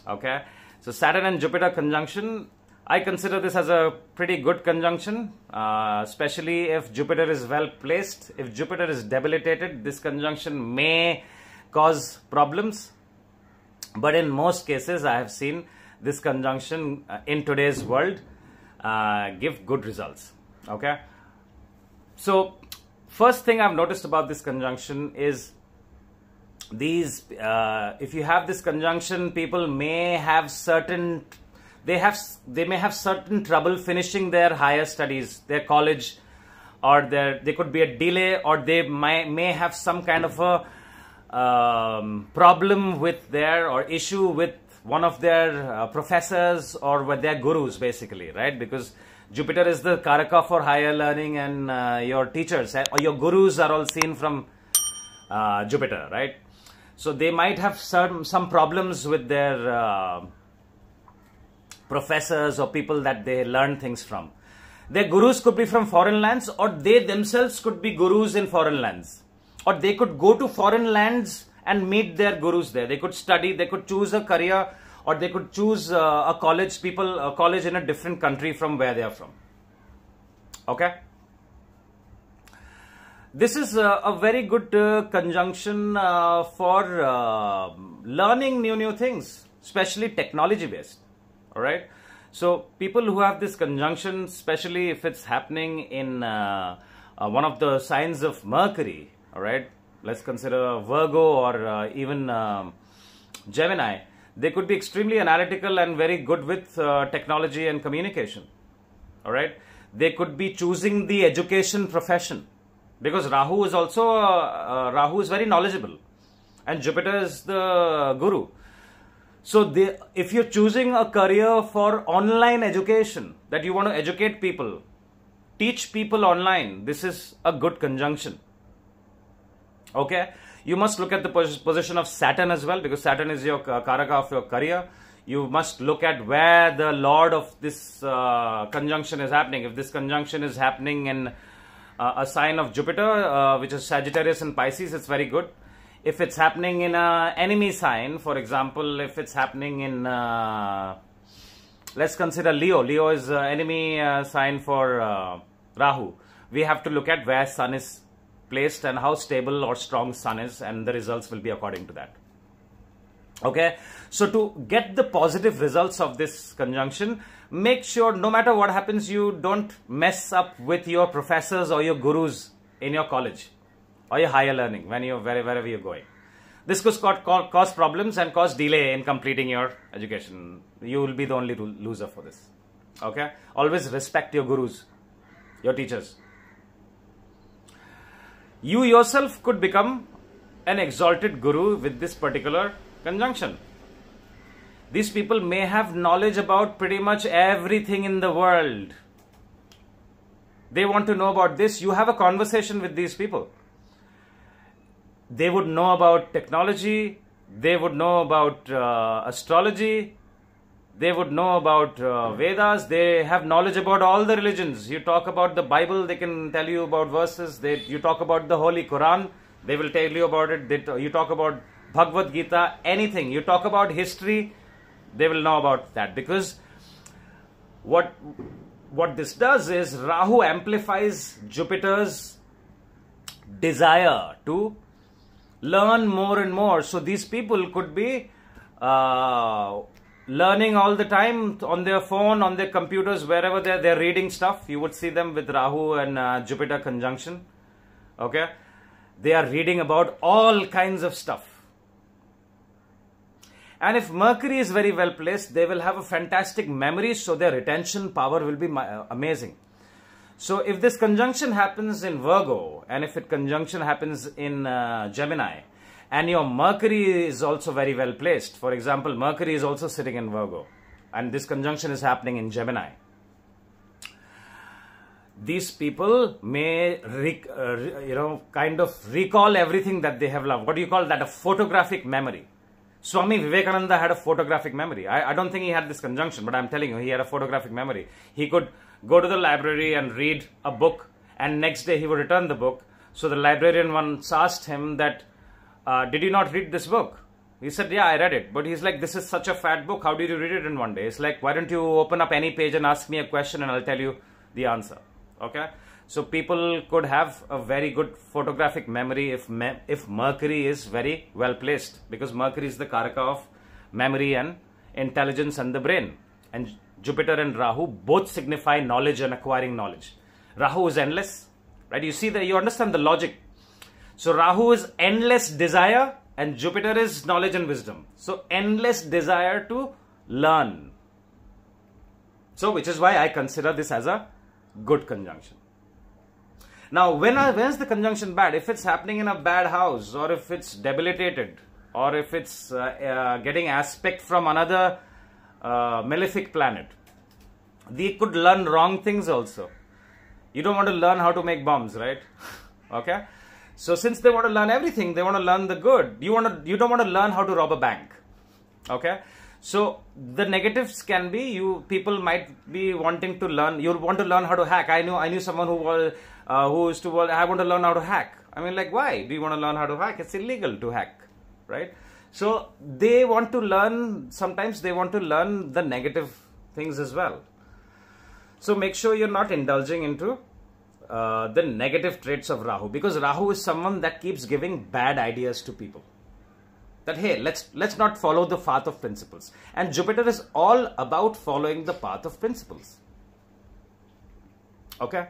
Okay, so Saturn and Jupiter conjunction, I consider this as a pretty good conjunction, especially if Jupiter is well placed. If Jupiter is debilitated, this conjunction may cause problems, but in most cases I have seen this conjunction in today's world give good results. Okay, so first thing I've noticed about this conjunction is these if you have this conjunction, people may have certain they may have certain trouble finishing their higher studies, their college, or there could be a delay, or they may have some kind of a problem with their, or issue with one of their professors or with their gurus, basically, right? Because Jupiter is the karaka for higher learning, and your teachers or your gurus are all seen from Jupiter, right? So they might have some problems with their professors or people that they learn things from. Their gurus could be from foreign lands, or they themselves could be gurus in foreign lands, or they could go to foreign lands and meet their gurus there. They could study, they could choose a career, or they could choose a college in a different country from where they are from. Okay, this is a very good conjunction for learning new things, especially technology based. All right, so people who have this conjunction, especially if it's happening in one of the signs of Mercury, all right, let's consider Virgo or even Gemini, they could be extremely analytical and very good with technology and communication. All right, they could be choosing the education profession, because Rahu is also Rahu is very knowledgeable and Jupiter is the guru. So if you're choosing a career for online education, that you want to educate people, teach people online, this is a good conjunction. Okay, you must look at the position of Saturn as well, because Saturn is your karaka of your career. You must look at where the lord of this conjunction is happening. If this conjunction is happening in a sign of Jupiter, which is Sagittarius and Pisces, it's very good. If it's happening in an enemy sign, for example, if it's happening in, let's consider Leo. Leo is enemy sign for Rahu. We have to look at where Sun is placed and how stable or strong Sun is, and the results will be according to that. Okay, so to get the positive results of this conjunction, make sure no matter what happens, you don't mess up with your professors or your gurus in your college or your higher learning when you're wherever you're going. This could cause problems and cause delay in completing your education. You will be the only loser for this. Okay, always respect your gurus, your teachers. You yourself could become an exalted guru with this particular conjunction. These people may have knowledge about pretty much everything in the world. They want to know about this. You have a conversation with these people. They would know about technology. They would know about astrology. They would know about Vedas. They have knowledge about all the religions. You talk about the Bible, they can tell you about verses. You talk about the Holy Quran, they will tell you about it. You talk about Bhagavad Gita, anything. You talk about history, they will know about that. Because what this does is Rahu amplifies Jupiter's desire to learn more and more. So these people could be learning all the time on their phone, on their computers, wherever they're reading stuff. You would see them with Rahu and Jupiter conjunction. Okay, they are reading about all kinds of stuff. And if Mercury is very well placed, they will have a fantastic memory, so their retention power will be amazing. So if this conjunction happens in Virgo, and if it conjunction happens in Gemini, and your Mercury is also very well placed, for example, Mercury is also sitting in Virgo, and this conjunction is happening in Gemini, these people may, kind of recall everything that they have loved. What do you call that? A photographic memory. Swami Vivekananda had a photographic memory. I don't think he had this conjunction, but I'm telling you, he had a photographic memory. He could go to the library and read a book, and next day he would return the book. So the librarian once asked him that, did you not read this book? He said, yeah, I read it. But he's like, this is such a fat book. How did you read it in one day? It's like, why don't you open up any page and ask me a question and I'll tell you the answer. Okay. So people could have a very good photographic memory if Mercury is very well placed, because Mercury is the Karaka of memory and intelligence and the brain. And Jupiter and Rahu both signify knowledge and acquiring knowledge. Rahu is endless, right? You see that, you understand the logic. So Rahu is endless desire and Jupiter is knowledge and wisdom. So endless desire to learn. So which is why I consider this as a good conjunction. Now, when is the conjunction bad? If it's happening in a bad house, or if it's debilitated, or if it's getting aspect from another malefic planet, they could learn wrong things also. You don't want to learn how to make bombs, right? Okay. So since they want to learn everything, they want to learn the good. You don't want to learn how to rob a bank. Okay. So the negatives can be, people might be wanting to learn. You want to learn how to hack. I knew someone who used to. I want to learn how to hack. I mean, like, why do you want to learn how to hack? It's illegal to hack, right? So they want to learn. Sometimes they want to learn the negative things as well. So make sure you're not indulging into the negative traits of Rahu, because Rahu is someone that keeps giving bad ideas to people. That, hey, let's not follow the path of principles. And Jupiter is all about following the path of principles. Okay.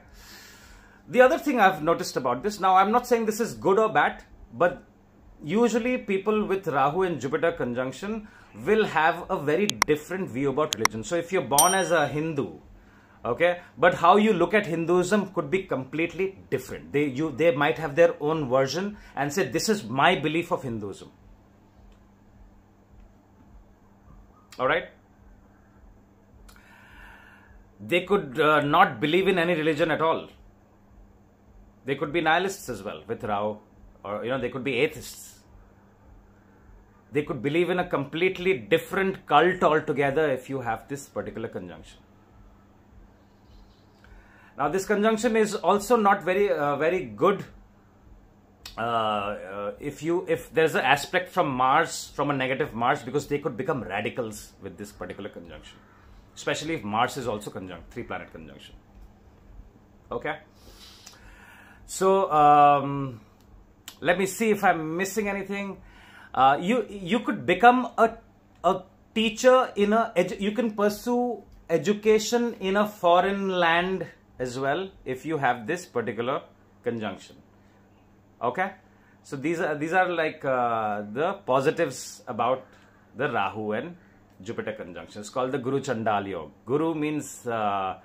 The other thing I've noticed about this, now I'm not saying this is good or bad, but usually people with Rahu and Jupiter conjunction will have a very different view about religion. So if you're born as a Hindu, okay, but how you look at Hinduism could be completely different. They might have their own version and say, this is my belief of Hinduism. Alright? They could not believe in any religion at all. They could be nihilists as well with Rahu, or they could be atheists. They could believe in a completely different cult altogether if you have this particular conjunction. Now this conjunction is also not very good if there's an aspect from Mars, from a negative Mars, because they could become radicals with this particular conjunction, especially if Mars is also conjunct, 3-planet conjunction. Okay, so let me see if I'm missing anything. You could become a teacher in you can pursue education in a foreign land as well if you have this particular conjunction. Okay, so these are like the positives about the Rahu and Jupiter conjunction. It's called the Guru Chandal Yoga. Guru means a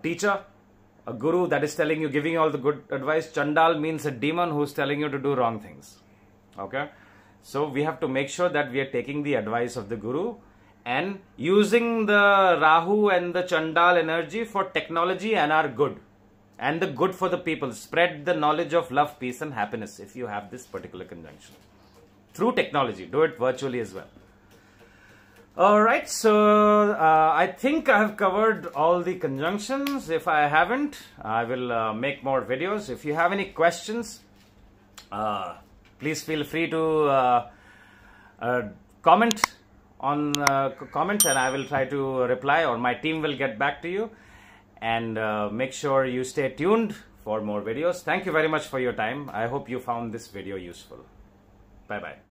teacher, a guru that is telling you, giving you all the good advice. Chandal means a demon who's telling you to do wrong things. Okay, so we have to make sure that we are taking the advice of the guru and using the Rahu and the Chandal energy for technology and our good. And the good for the people. Spread the knowledge of love, peace and happiness if you have this particular conjunction. Through technology. Do it virtually as well. Alright, so I think I have covered all the conjunctions. If I haven't, I will make more videos. If you have any questions, please feel free to comment on comments, and I will try to reply, or my team will get back to you. And make sure you stay tuned for more videos. Thank you very much for your time. I hope you found this video useful. Bye-bye.